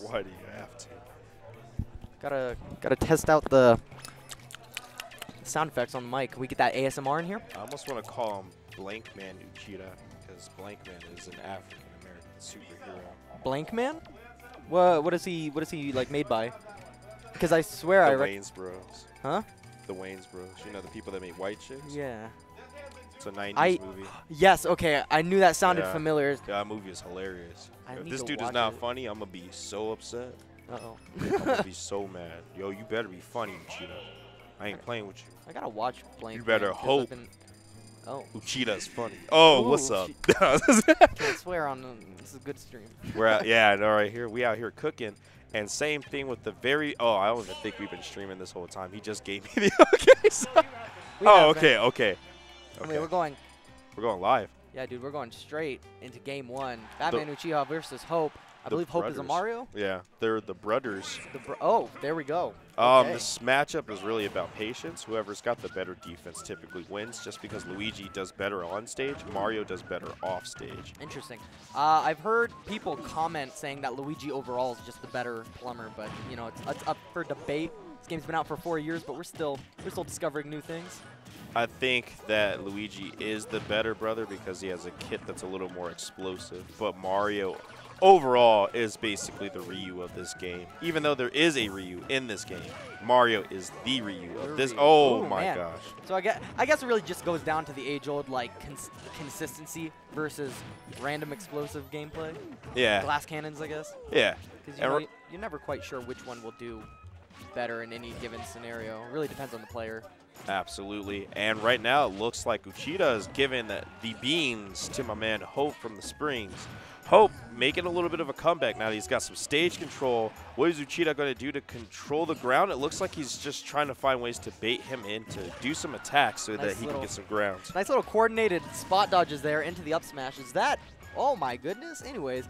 Why do you have to? Gotta test out the sound effects on the mic. Can we get that ASMR in here? I almost want to call him BatmanUchiha because Blankman is an African American superhero. Blankman? What is he like made by? Because I swear The Wayans Bros. Huh? The Wayans Bros. You know the people that made White Chicks? Yeah. It's a 90s movie. Yes, okay. I knew that sounded Yeah. familiar. Yeah, that movie is hilarious. If need this to dude is watch not it. funny, I'm going to be so upset. Uh-oh. I'm going to be so mad. Yo, you better be funny, Uchida. I ain't playing with you. I gotta watch Blankman. You better 'cause I've hope. Oh. Uchida's funny. Oh, Ooh, what's up? Can't swear on this is a good stream. We're out, yeah, no, right here. We out here cooking. And same thing with the I don't even think we've been streaming this whole time. He just gave me the okay. So. Okay. I mean, we're going live. Yeah, dude, we're going straight into game 1. BatmanUchiha versus Hope. I believe Hope is a Mario. Yeah, they're the brothers. Oh, there we go. Okay. This matchup is really about patience. Whoever's got the better defense typically wins, just because Luigi does better on stage, Mario does better off stage. Interesting. I've heard people comment saying that Luigi overall is just the better plumber, but you know, it's up for debate. This game's been out for 4 years, but we're still discovering new things. I think that Luigi is the better brother because he has a kit that's a little more explosive, but Mario overall is basically the Ryu of this game. Even though there is a Ryu in this game, Mario is the Ryu of this. Oh my gosh. So I guess it really just goes down to the age-old like consistency versus random explosive gameplay. Yeah. Glass cannons, I guess. Yeah. Because you're never quite sure which one will do better in any given scenario. It really depends on the player. Absolutely. And right now it looks like Uchida is giving the beans to my man Hope from the Springs. Hope making a little bit of a comeback now that he's got some stage control. What is Uchida going to do to control the ground? It looks like he's just trying to find ways to bait him in to do some attacks so that he can get some grounds. Nice little coordinated spot dodges there into the up smash. Is that? Oh my goodness. Anyways,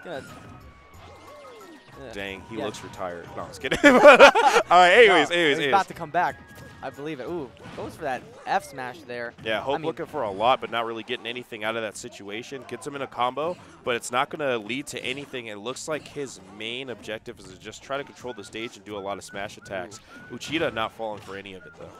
good. Dang, he looks retired. No, I was kidding. All right, anyways. He's about to come back. I believe it. Ooh, goes for that F smash there. Yeah, Hope looking for a lot, but not really getting anything out of that situation. Gets him in a combo, but it's not going to lead to anything. It looks like his main objective is to just try to control the stage and do a lot of smash attacks. Uchida not falling for any of it, though.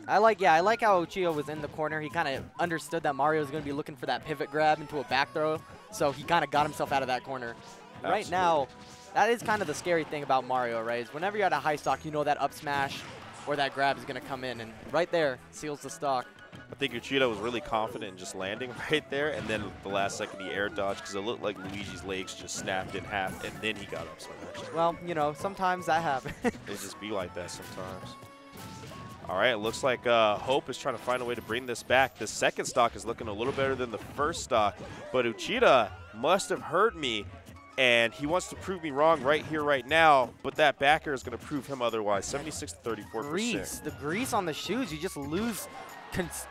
I like how Uchida was in the corner. He kind of understood that Mario was going to be looking for that pivot grab into a back throw, so he kind of got himself out of that corner. Absolutely. Right now, that is kind of the scary thing about Mario, right? Is whenever you're at a high stock, you know that up smash or that grab is going to come in, and right there seals the stock. I think Uchida was really confident in just landing right there, and then the last second he air dodged because it looked like Luigi's legs just snapped in half, and then he got up smash. Well, you know, sometimes that happens. It just be like that sometimes. All right, it looks like Hope is trying to find a way to bring this back. The second stock is looking a little better than the first stock, but Uchida must have heard me, and he wants to prove me wrong right here, right now, but that backer is going to prove him otherwise. 76 to 34%. The grease on the shoes, you just lose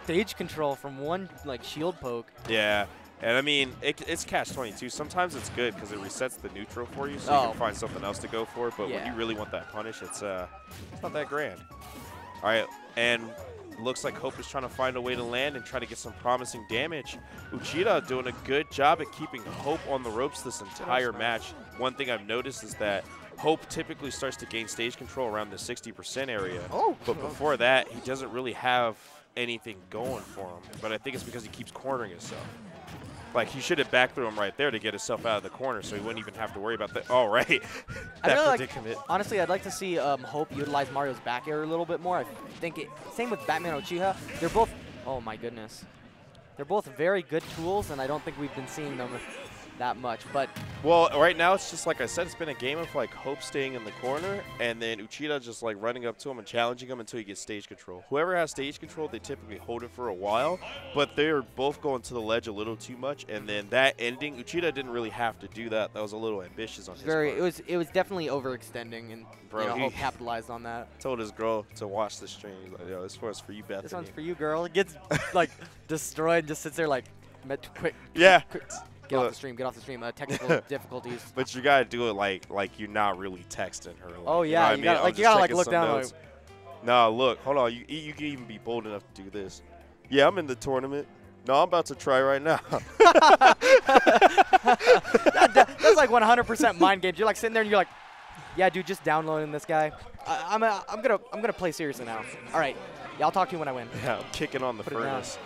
stage control from one like shield poke. Yeah, and I mean, it's catch-22. Sometimes it's good because it resets the neutral for you, so you can find something else to go for, but when you really want that punish, it's not that grand. All right, and looks like Hope is trying to find a way to land and try to get some promising damage. Uchida doing a good job at keeping Hope on the ropes this entire match. One thing I've noticed is that Hope typically starts to gain stage control around the 60% area. But before that, he doesn't really have anything going for him. But I think it's because he keeps cornering himself. Like, he should have back through him right there to get himself out of the corner so he wouldn't even have to worry about that. Oh, right. That predicament. Honestly, I'd like to see Hope utilize Mario's back air a little bit more. I think same with BatmanUchiha. They're both, oh my goodness. They're both very good tools, and I don't think we've been seeing them that much. But well, right now it's just like I said, it's been a game of like Hope staying in the corner and then Uchida just like running up to him and challenging him until he gets stage control. Whoever has stage control, they typically hold it for a while, but they're both going to the ledge a little too much, and then that ending, Uchida didn't really have to do that. That was a little ambitious on his part. It was definitely overextending, and Hope capitalized on that. Told his girl to watch the stream. He's like, yo, this one's for you, Bethany. This one's for you, girl. It gets like destroyed, just sits there like quick. Yeah. Quick. Get off the stream. Get off the stream. Technical difficulties. But you gotta do it like you're not really texting her. Like, oh yeah, you gotta look down. No, look, hold on. You can even be bold enough to do this. Yeah, I'm in the tournament. No, I'm about to try right now. That's like 100% mind games. You're like sitting there and you're like, yeah, dude, just downloading this guy. I'm gonna play seriously now. All right, yeah, I'll talk to you when I win. Yeah, I'm kicking on the furnace.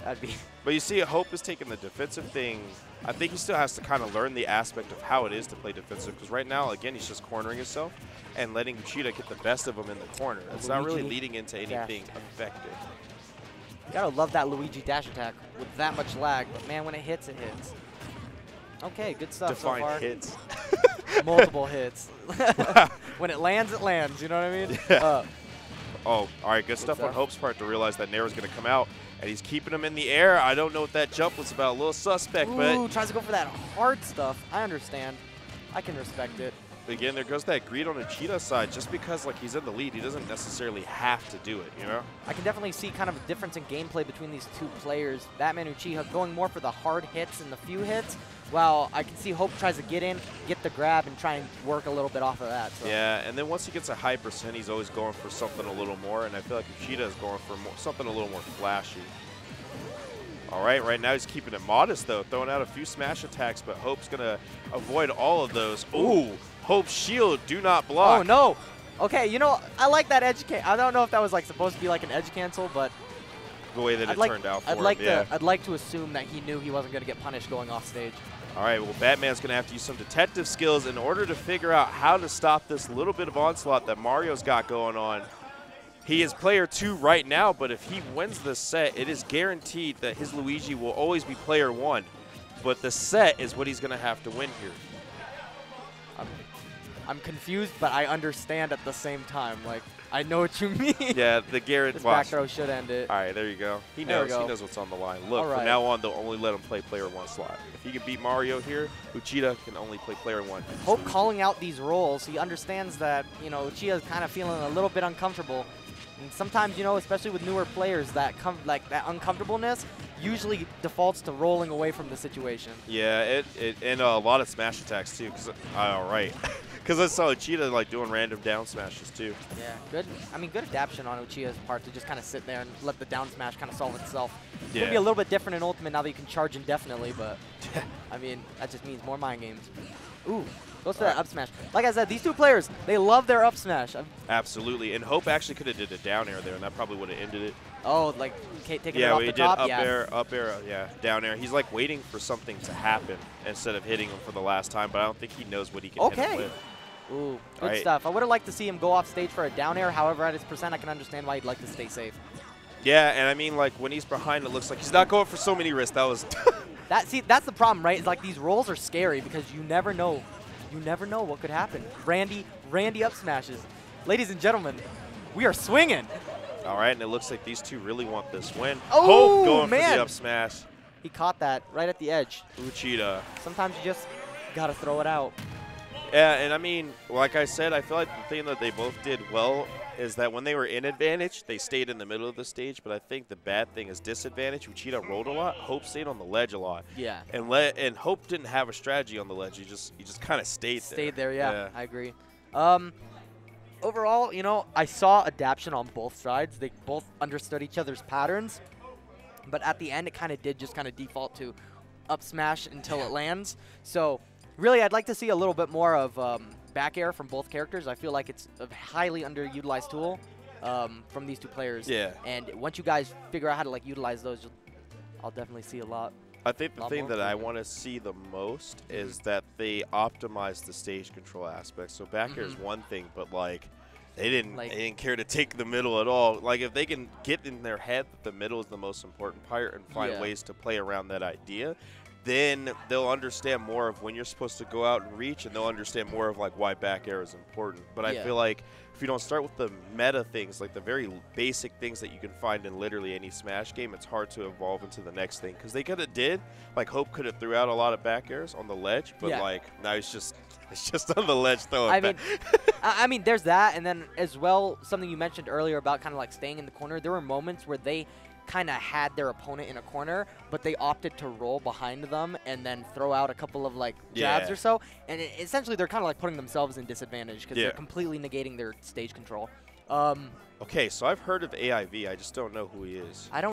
That'd be. But you see, Hope is taking the defensive thing. I think he still has to kind of learn the aspect of how it is to play defensive. Because right now, again, he's just cornering himself and letting Uchida get the best of him in the corner. It's not really leading into anything effective. You gotta love that Luigi dash attack with that much lag. But man, when it hits, it hits. Okay, good stuff so far. Hits. Multiple hits. When it lands, you know what I mean? Yeah. Oh, all right, good stuff on Hope's part to realize that Nair's going to come out, and he's keeping him in the air. I don't know what that jump was about. A little suspect, but tries to go for that hard stuff. I understand. I can respect it. Again, there goes that greed on Uchida's side. Just because like he's in the lead, he doesn't necessarily have to do it, you know? I can definitely see kind of a difference in gameplay between these two players. BatmanUchiha going more for the hard hits and the few hits, while I can see Hope tries to get in, get the grab, and try and work a little bit off of that. So. Yeah, and then once he gets a high percent, he's always going for something a little more, and I feel like Uchida is going for something a little more flashy. All right now he's keeping it modest, though, throwing out a few smash attacks, but Hope's going to avoid all of those. Ooh, Hope's shield, do not block. Oh, no. Okay, you know, I like that edge cancel. I don't know if that was like supposed to be like an edge cancel, but the way that it turned out for him, I'd like to assume that he knew he wasn't going to get punished going off stage. All right, well, Batman's going to have to use some detective skills in order to figure out how to stop this little bit of onslaught that Mario's got going on. He is player 2 right now, but if he wins this set, it is guaranteed that his Luigi will always be player 1. But the set is what he's going to have to win here. I'm confused, but I understand at the same time. Like, I know what you mean. Yeah, the Garrett back throw should end it. All right, there you go. He knows. He knows what's on the line. Look, from now on, they'll only let him play player 1 slot. If he can beat Mario here, Uchida can only play player 1. Hope calling out these roles. He understands that, you know, Uchiha's kind of feeling a little bit uncomfortable. And sometimes, you know, especially with newer players, that that uncomfortableness usually defaults to rolling away from the situation. Yeah, and a lot of smash attacks too. All right. Because I saw Uchida like doing random down smashes too. Yeah, good. I mean, good adaptation on Uchiha's part to just kind of sit there and let the down smash kind of solve itself. It's going to be a little bit different in Ultimate now that you can charge indefinitely, but I mean, that just means more mind games. Ooh, goes for that up smash. Like I said, these two players, they love their up smash. Absolutely, and Hope actually could have did a down air there, and that probably would have ended it. Oh, like taking it off the top? Yeah, he did up air, yeah, down air. He's like waiting for something to happen instead of hitting him for the last time, but I don't think he knows what he can hit him with. Ooh, good stuff. I would have liked to see him go off stage for a down air. However, at his percent, I can understand why he'd like to stay safe. Yeah, and I mean, like, when he's behind, it looks like he's not going for so many risks. That was... that's the problem, right? It's like these rolls are scary because you never know. You never know what could happen. Randy up smashes. Ladies and gentlemen, we are swinging. All right, and it looks like these two really want this win. Oh, Hope going for the up smash. He caught that right at the edge. Uchida. Sometimes you just got to throw it out. Yeah, and I mean, like I said, I feel like the thing that they both did well is that when they were in advantage, they stayed in the middle of the stage. But I think the bad thing is disadvantage. Uchida rolled a lot. Hope stayed on the ledge a lot. Yeah. And Hope didn't have a strategy on the ledge. He just kind of stayed there. Stayed there, yeah. I agree. Overall, you know, I saw adaptation on both sides. They both understood each other's patterns. But at the end, it kind of did just kind of default to up smash until it lands. So really, I'd like to see a little bit more of back air from both characters. I feel like it's a highly underutilized tool from these two players. Yeah. And once you guys figure out how to like utilize those, I'll definitely see a lot. I think the thing that I want to see the most is that they optimize the stage control aspect. So back air is one thing, but like they didn't care to take the middle at all. Like if they can get in their head that the middle is the most important part and find ways to play around that idea, then they'll understand more of when you're supposed to go out and reach, and they'll understand more of like why back air is important. But I feel like if you don't start with the meta things, like the very basic things that you can find in literally any Smash game, it's hard to evolve into the next thing. Because they could have like Hope could have threw out a lot of back airs on the ledge, but like now it's just on the ledge throwing. I mean, there's that, and then as well, something you mentioned earlier about kind of like staying in the corner. There were moments where they kind of had their opponent in a corner, but they opted to roll behind them and then throw out a couple of like jabs or so, and essentially they're kind of like putting themselves in disadvantage because they're completely negating their stage control. Okay, so I've heard of AIV, I just don't know who he is. I don't